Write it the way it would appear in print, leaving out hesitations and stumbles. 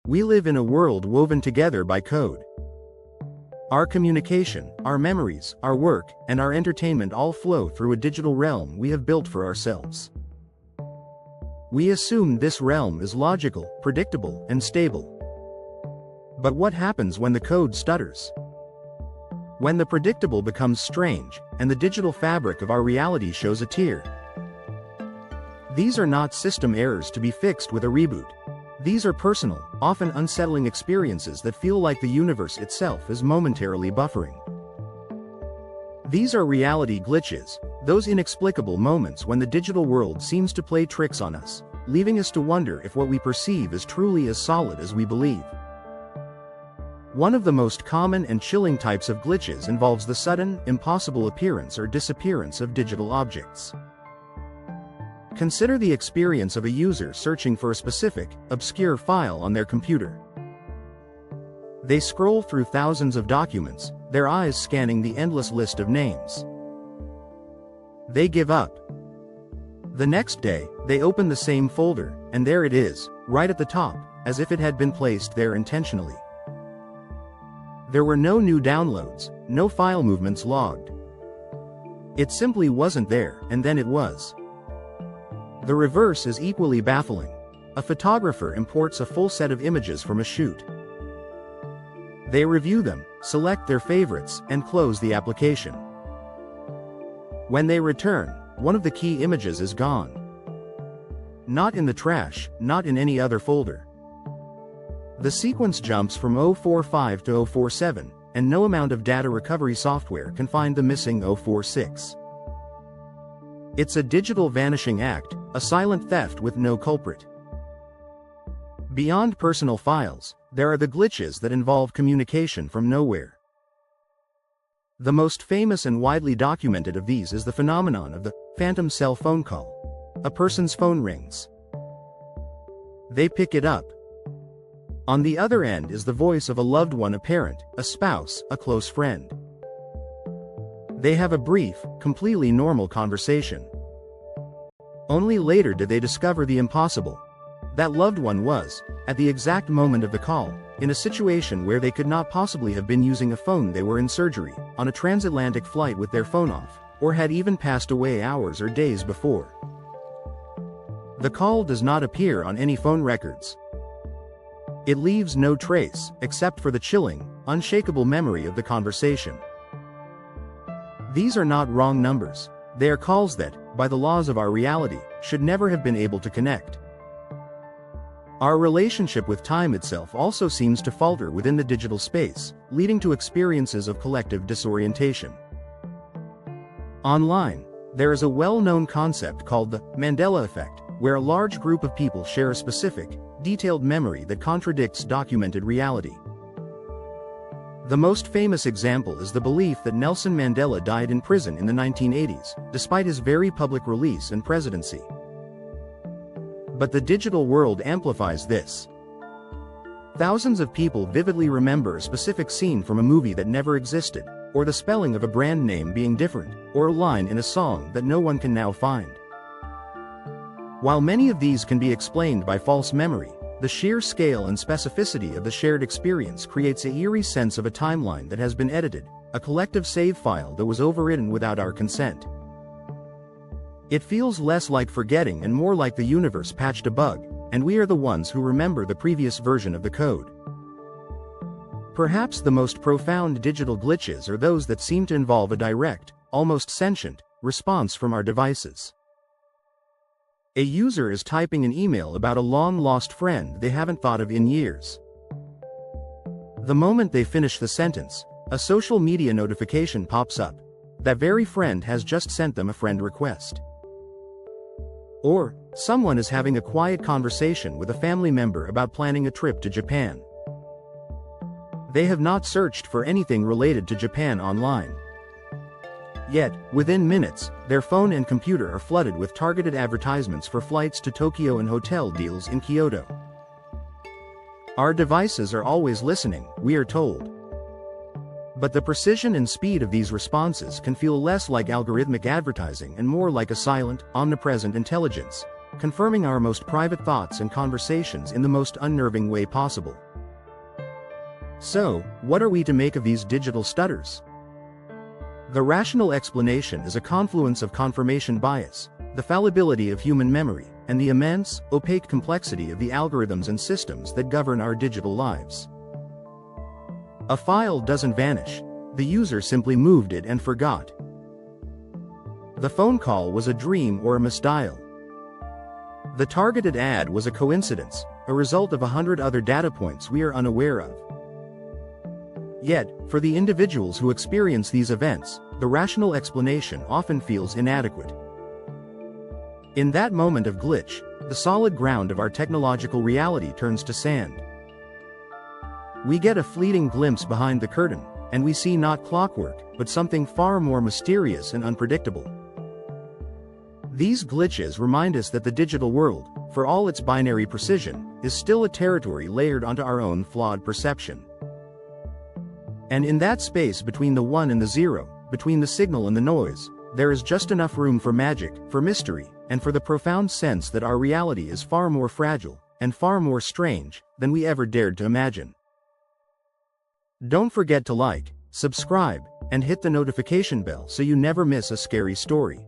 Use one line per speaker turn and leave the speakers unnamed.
We live in a world woven together by code. Our communication, our memories, our work, and our entertainment all flow through a digital realm we have built for ourselves. We assume this realm is logical, predictable, and stable. But what happens when the code stutters? When the predictable becomes strange, and the digital fabric of our reality shows a tear? These are not system errors to be fixed with a reboot. These are personal, often unsettling experiences that feel like the universe itself is momentarily buffering. These are reality glitches, those inexplicable moments when the digital world seems to play tricks on us, leaving us to wonder if what we perceive is truly as solid as we believe. One of the most common and chilling types of glitches involves the sudden, impossible appearance or disappearance of digital objects. Consider the experience of a user searching for a specific, obscure file on their computer. They scroll through thousands of documents, their eyes scanning the endless list of names. They give up. The next day, they open the same folder, and there it is, right at the top, as if it had been placed there intentionally. There were no new downloads, no file movements logged. It simply wasn't there, and then it was. The reverse is equally baffling. A photographer imports a full set of images from a shoot. They review them, select their favorites, and close the application. When they return, one of the key images is gone. Not in the trash, not in any other folder. The sequence jumps from 045 to 047, and no amount of data recovery software can find the missing 046. It's a digital vanishing act, a silent theft with no culprit. Beyond personal files, there are the glitches that involve communication from nowhere. The most famous and widely documented of these is the phenomenon of the phantom cell phone call. A person's phone rings. They pick it up. On the other end is the voice of a loved one, a parent, a spouse, a close friend. They have a brief, completely normal conversation. Only later did they discover the impossible. That loved one was, at the exact moment of the call, in a situation where they could not possibly have been using a phone. They were in surgery, on a transatlantic flight with their phone off, or had even passed away hours or days before. The call does not appear on any phone records. It leaves no trace, except for the chilling, unshakable memory of the conversation. These are not wrong numbers. They are calls that, by the laws of our reality, should never have been able to connect. Our relationship with time itself also seems to falter within the digital space, leading to experiences of collective disorientation. Online, there is a well-known concept called the Mandela effect, where a large group of people share a specific, detailed memory that contradicts documented reality. The most famous example is the belief that Nelson Mandela died in prison in the 1980s, despite his very public release and presidency. But the digital world amplifies this. Thousands of people vividly remember a specific scene from a movie that never existed, or the spelling of a brand name being different, or a line in a song that no one can now find. While many of these can be explained by false memory, the sheer scale and specificity of the shared experience creates an eerie sense of a timeline that has been edited, a collective save file that was overwritten without our consent. It feels less like forgetting and more like the universe patched a bug, and we are the ones who remember the previous version of the code. Perhaps the most profound digital glitches are those that seem to involve a direct, almost sentient, response from our devices. A user is typing an email about a long-lost friend they haven't thought of in years. The moment they finish the sentence, a social media notification pops up. That very friend has just sent them a friend request. Or, someone is having a quiet conversation with a family member about planning a trip to Japan. They have not searched for anything related to Japan online. Yet, within minutes, their phone and computer are flooded with targeted advertisements for flights to Tokyo and hotel deals in Kyoto. Our devices are always listening, we are told. But the precision and speed of these responses can feel less like algorithmic advertising and more like a silent, omnipresent intelligence, confirming our most private thoughts and conversations in the most unnerving way possible. So, what are we to make of these digital stutters? The rational explanation is a confluence of confirmation bias, the fallibility of human memory, and the immense, opaque complexity of the algorithms and systems that govern our digital lives. A file doesn't vanish. The user simply moved it and forgot. The phone call was a dream or a misdial. The targeted ad was a coincidence, a result of 100 other data points we are unaware of. Yet, for the individuals who experience these events, the rational explanation often feels inadequate. In that moment of glitch, the solid ground of our technological reality turns to sand. We get a fleeting glimpse behind the curtain, and we see not clockwork, but something far more mysterious and unpredictable. These glitches remind us that the digital world, for all its binary precision, is still a territory layered onto our own flawed perception. And in that space between the 1 and the 0, between the signal and the noise, there is just enough room for magic, for mystery, and for the profound sense that our reality is far more fragile, and far more strange, than we ever dared to imagine. Don't forget to like, subscribe, and hit the notification bell so you never miss a scary story.